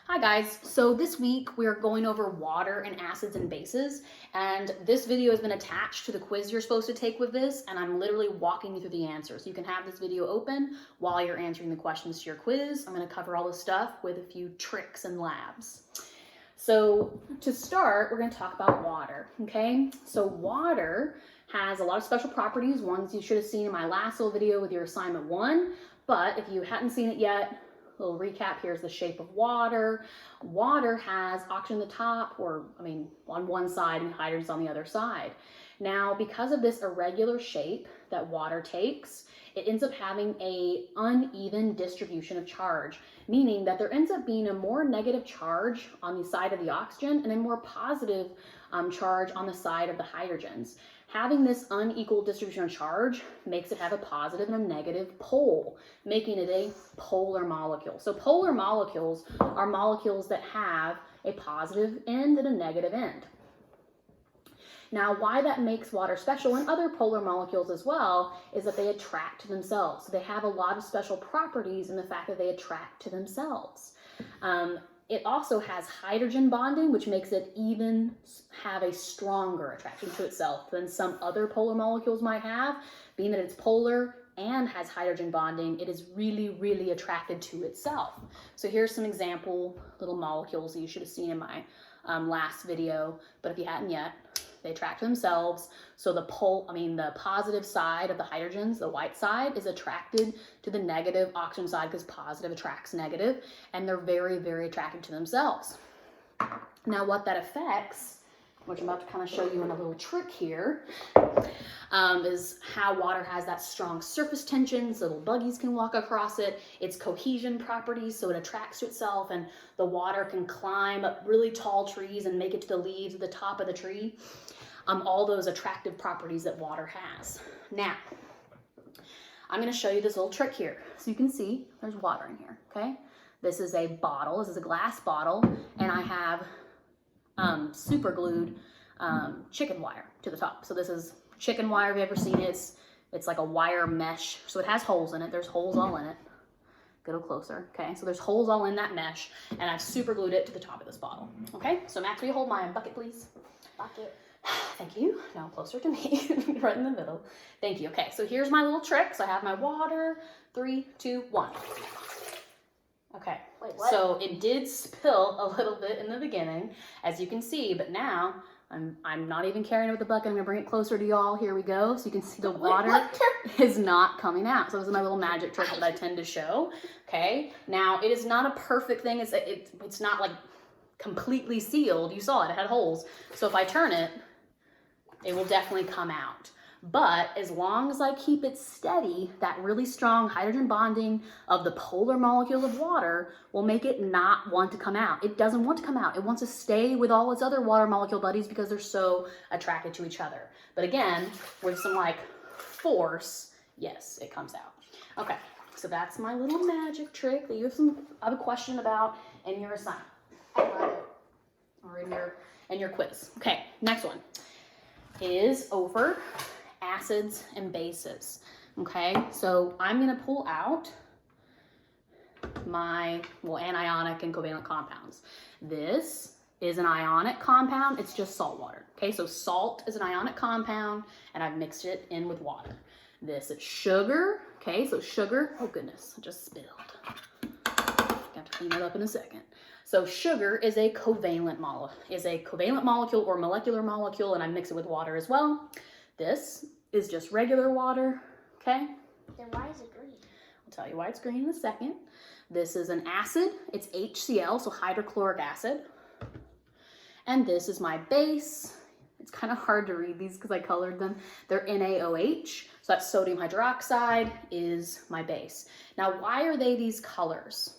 Hi guys, so this week we're going over water and acids and bases, and this video has been attached to the quiz you're supposed to take with this, and I'm literally walking you through the answers. You can have this video open while you're answering the questions to your quiz. I'm going to cover all this stuff with a few tricks and labs. So to start, we're going to talk about water, okay? So water has a lot of special properties, ones you should have seen in my last little video with your assignment 1, but if you hadn't seen it yet, little recap, here's the shape of water. Water has oxygen at the top, on one side and hydrogen's on the other side. Now, because of this irregular shape that water takes, it ends up having a uneven distribution of charge, meaning that there ends up being a more negative charge on the side of the oxygen and a more positive charge on the side of the hydrogens. Having this unequal distribution of charge makes it have a positive and a negative pole, making it a polar molecule. So polar molecules are molecules that have a positive end and a negative end. Now, why that makes water special and other polar molecules as well is that they attract to themselves. So they have a lot of special properties in the fact that they attract to themselves. It also has hydrogen bonding, which makes it even have a stronger attraction to itself than some other polar molecules might have. Being that it's polar and has hydrogen bonding, it is really, really attracted to itself. So here's some example little molecules that you should have seen in my last video, but if you hadn't yet, they attract to themselves. So the positive side of the hydrogens, the white side, is attracted to the negative oxygen side because positive attracts negative, and they're very, very attracted to themselves. Now, what that affects, which I'm about to kind of show you in a little trick here, is how water has that strong surface tension, so little buggies can walk across it, its cohesion properties, so it attracts to itself, and the water can climb up really tall trees and make it to the leaves at the top of the tree. All those attractive properties that water has. Now, I'm going to show you this little trick here. So you can see there's water in here, okay? This is a bottle, this is a glass bottle, and I have super glued chicken wire to the top. So this is chicken wire, if you've ever seen it. It's like a wire mesh, so it has holes in it. There's holes all in it. Get a little closer, okay? So there's holes all in that mesh, and I've super glued it to the top of this bottle, okay? So Max, will you hold my bucket, please? Bucket. Thank you. Now closer to me, right in the middle. Thank you. Okay, so here's my little trick. So I have my water. 3, 2, 1. Okay. Wait, what? So it did spill a little bit in the beginning, as you can see, but now I'm not even carrying it with the bucket. I'm gonna bring it closer to y'all. Here we go. So you can see the water is not coming out. So this is my little magic trick that I tend to show. Okay. Now it is not a perfect thing. It's not like completely sealed. You saw it. It had holes. So if I turn it, it will definitely come out. But as long as I keep it steady, that really strong hydrogen bonding of the polar molecule of water will make it not want to come out. It doesn't want to come out. It wants to stay with all its other water molecule buddies because they're so attracted to each other. But again, with some force, yes, it comes out. Okay, so that's my little magic trick that you have a question about in your assignment. Or in your quiz. Okay, next one is over acids and bases. Okay, so I'm going to pull out my anionic and covalent compounds. This is an ionic compound. It's just salt water. Okay, so salt is an ionic compound, and I've mixed it in with water. This is sugar. Okay, so sugar. Oh goodness, I just spilled. Got to clean that up in a second. So sugar is a covalent molecule or molecular molecule, and I mix it with water as well. This is just regular water, okay? Then why is it green? I'll tell you why it's green in a second. This is an acid. It's HCl, so hydrochloric acid. And this is my base. It's kind of hard to read these because I colored them. They're NaOH, so that's sodium hydroxide is my base. Now, why are they these colors?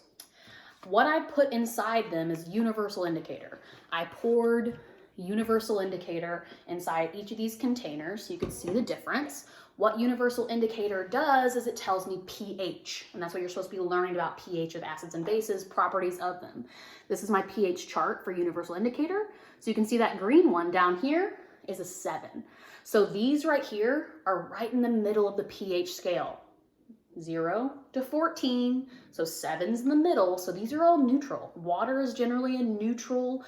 What I put inside them is universal indicator. I poured universal indicator inside each of these containers so you can see the difference. What universal indicator does is it tells me pH, and that's what you're supposed to be learning about pH of acids and bases, properties of them. This is my pH chart for universal indicator. So you can see that green one down here is a 7. So these right here are right in the middle of the pH scale. 0 to 14, so 7's in the middle, so these are all neutral. Water is generally a neutral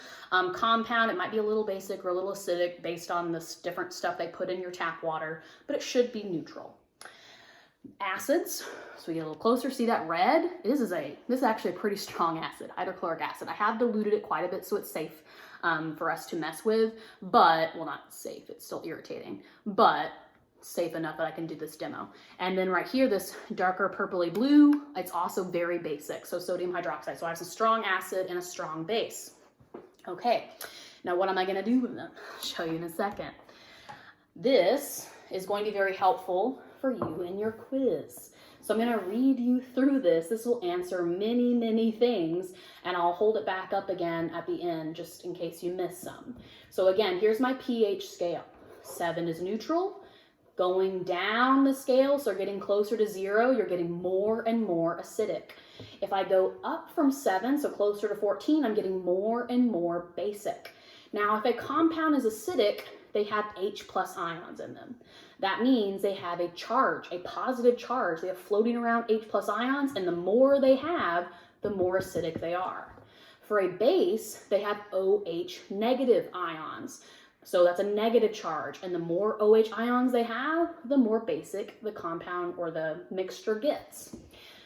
compound. It might be a little basic or a little acidic based on this different stuff they put in your tap water, but it should be neutral. Acids, so we get a little closer, see that red? This is actually a pretty strong acid, hydrochloric acid. I have diluted it quite a bit so it's safe for us to mess with, but, well, not safe, it's still irritating, but safe enough that I can do this demo. And then right here, this darker purpley blue, it's also very basic, so sodium hydroxide. So I have some strong acid and a strong base. Okay, now what am I gonna do with them? I'll show you in a second. This is going to be very helpful for you in your quiz. So I'm gonna read you through this. This will answer many, many things, and I'll hold it back up again at the end just in case you miss some. So again, here's my pH scale. 7 is neutral. Going down the scale, so getting closer to 0, you're getting more and more acidic. If I go up from 7, so closer to 14, I'm getting more and more basic. Now, if a compound is acidic, they have H plus ions in them. That means they have a charge, a positive charge. They have floating around H plus ions, and the more they have, the more acidic they are. For a base, they have OH negative ions. So that's a negative charge, and the more OH ions they have, the more basic the compound or the mixture gets.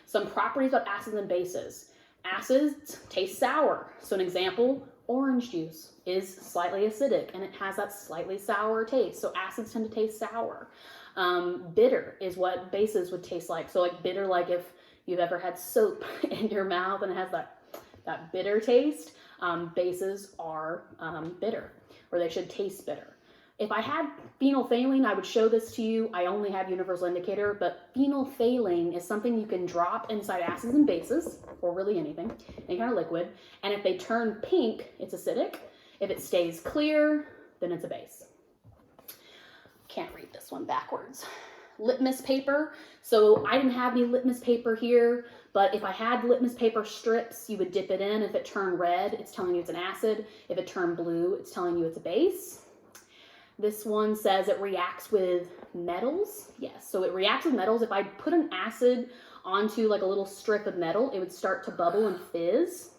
Some properties of acids and bases. Acids taste sour. So an example, orange juice is slightly acidic, and it has that slightly sour taste. So acids tend to taste sour. Bitter is what bases would taste like. So like bitter, like if you've ever had soap in your mouth and it has that bitter taste, bases are bitter, or they should taste bitter. If I had phenolphthalein, I would show this to you. I only have universal indicator, but phenolphthalein is something you can drop inside acids and bases, or really anything, any kind of liquid, and if they turn pink, it's acidic. If it stays clear, then it's a base. Can't read this one backwards. Litmus paper. So I didn't have any litmus paper here, but if I had litmus paper strips, you would dip it in. If it turned red, it's telling you it's an acid. If it turned blue, it's telling you it's a base. This one says it reacts with metals. Yes, so it reacts with metals. If I put an acid onto like a little strip of metal, it would start to bubble and fizz.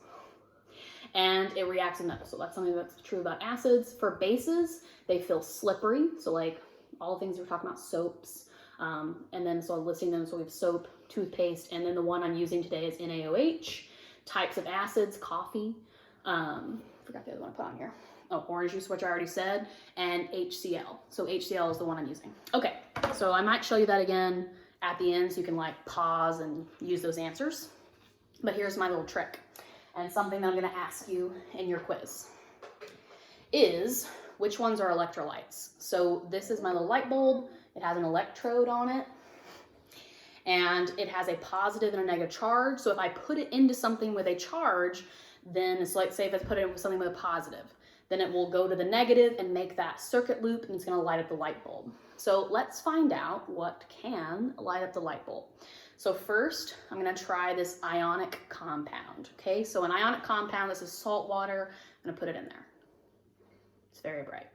And it reacts with metals. So that's something that's true about acids. For bases, they feel slippery. So like all the things we're talking about, soaps, and then so I'm listing them. So we have soap, toothpaste, and then the one I'm using today is NaOH. Types of acids, coffee. Forgot the other one I put on here. Oh, orange juice, which I already said, and HCl. So HCl is the one I'm using. Okay, so I might show you that again at the end so you can like pause and use those answers. But here's my little trick, and something that I'm gonna ask you in your quiz is which ones are electrolytes. So this is my little light bulb. It has an electrode on it, and it has a positive and a negative charge. So if I put it into something with a charge, then it's like, say if I put it in with something with a positive, then it will go to the negative and make that circuit loop, and it's gonna light up the light bulb. So let's find out what can light up the light bulb. So first, I'm gonna try this ionic compound, okay? So an ionic compound, this is salt water. I'm gonna put it in there. It's very bright.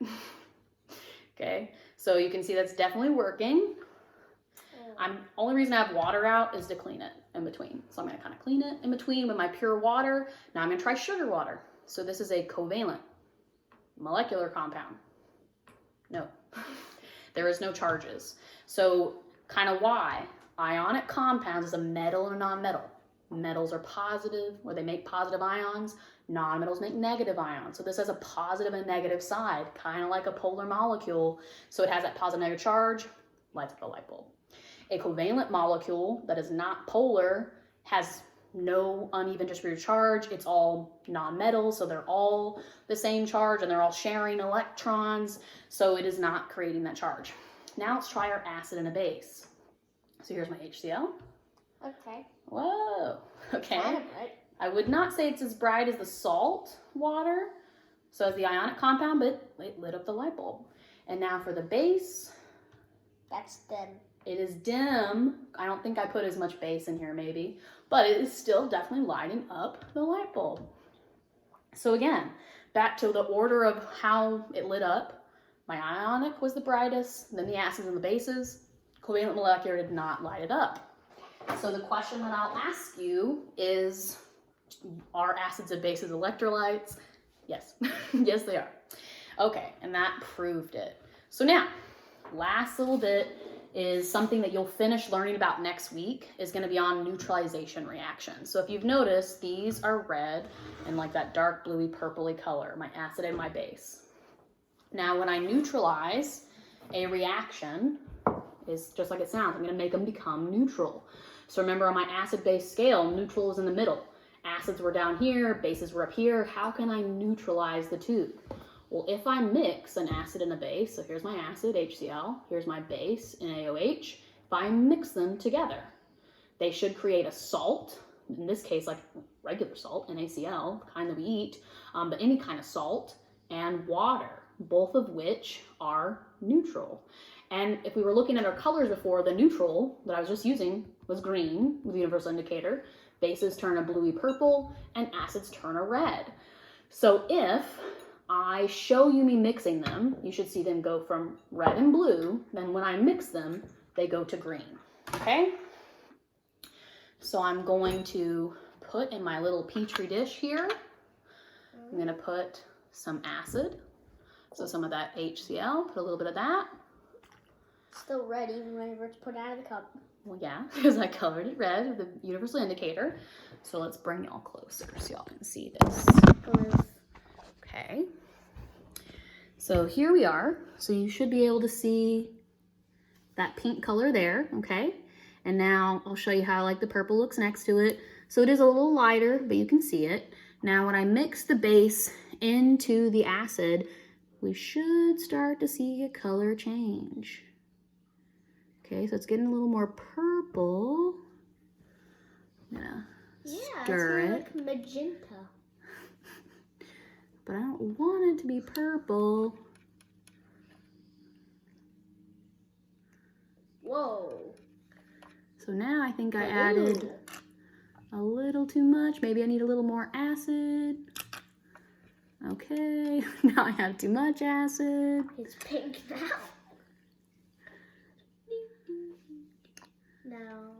Okay, so you can see that's definitely working. Only reason I have water out is to clean it in between. So I'm gonna kind of clean it in between with my pure water. Now I'm gonna try sugar water. So this is a covalent molecular compound. No, there is no charges. So kind of why? Ionic compounds is a metal and a non-metal. Metals are positive, where they make positive ions. Non-metals make negative ions. So this has a positive and negative side, kind of like a polar molecule. So it has that positive negative charge, lights up the light bulb. A covalent molecule that is not polar has no uneven distributed charge. It's all non-metal, so they're all the same charge and they're all sharing electrons. So it is not creating that charge. Now let's try our acid and a base. So here's my HCl. Okay. Whoa, okay. Kind of bright. I would not say it's as bright as the salt water, so as the ionic compound, but it lit up the light bulb. And now for the base. That's dim. It is dim. I don't think I put as much base in here maybe, but it is still definitely lighting up the light bulb. So again, back to the order of how it lit up. My ionic was the brightest, then the acids and the bases. Covalent molecular did not light it up. So the question that I'll ask you is, are acids and bases electrolytes? Yes, yes they are. Okay, and that proved it. So now, last little bit is something that you'll finish learning about next week, is going to be on neutralization reactions. So if you've noticed, these are red and like that dark bluey purpley color, my acid and my base. Now when I neutralize a reaction, is just like it sounds, I'm going to make them become neutral. So remember, on my acid-base scale, neutral is in the middle. Acids were down here, bases were up here. How can I neutralize the two? Well, if I mix an acid and a base, so here's my acid, HCl, here's my base, NaOH. If I mix them together, they should create a salt, in this case, like regular salt, NaCl, the kind that we eat, but any kind of salt, and water, both of which are neutral. And if we were looking at our colors before, the neutral that I was just using was green with the universal indicator. Bases turn a bluey purple, and acids turn a red. So if I show you me mixing them, you should see them go from red and blue. Then when I mix them, they go to green, okay? So I'm going to put in my little petri dish here, I'm gonna put some acid. So some of that HCl, put a little bit of that. Still red even whenever it's put out of the cup. Well, yeah, because I colored it red with the universal indicator. So let's bring y'all closer so y'all can see this. Okay. So here we are. So you should be able to see that pink color there, okay? And now I'll show you how like the purple looks next to it. So it is a little lighter, but you can see it. Now when I mix the base into the acid, we should start to see a color change. Okay, so it's getting a little more purple. I'm gonna stir it. Like magenta. But I don't want it to be purple. Whoa. So now I think I added a little too much. Maybe I need a little more acid. Okay, now I have too much acid. It's pink now. No.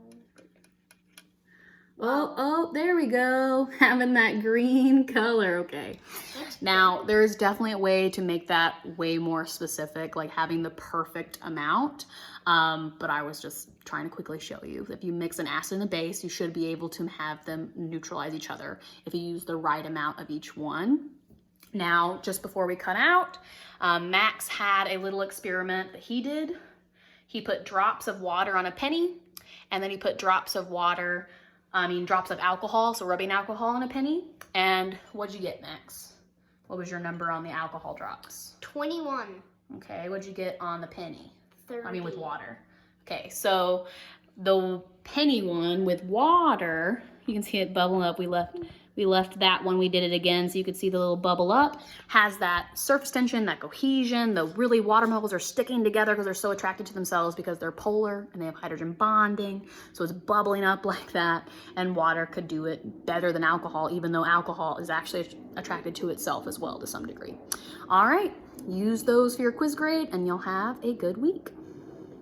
Oh, there we go. Having that green color, okay. Now, there is definitely a way to make that way more specific, like having the perfect amount. But I was just trying to quickly show you. If you mix an acid and a base, you should be able to have them neutralize each other if you use the right amount of each one. Now, just before we cut out, Max had a little experiment that he did. He put drops of water on a penny, and then he put drops of alcohol, so rubbing alcohol on a penny. And what'd you get, Max? What was your number on the alcohol drops? 21. Okay, what'd you get on the penny? 30. With water. Okay, so the penny one with water, you can see it bubbling up. We left that one, we did it again so you could see the little bubble up. Has that surface tension, that cohesion. The really water molecules are sticking together because they're so attracted to themselves because they're polar and they have hydrogen bonding. So it's bubbling up like that, and water could do it better than alcohol, even though alcohol is actually attracted to itself as well to some degree. All right, use those for your quiz grade and you'll have a good week.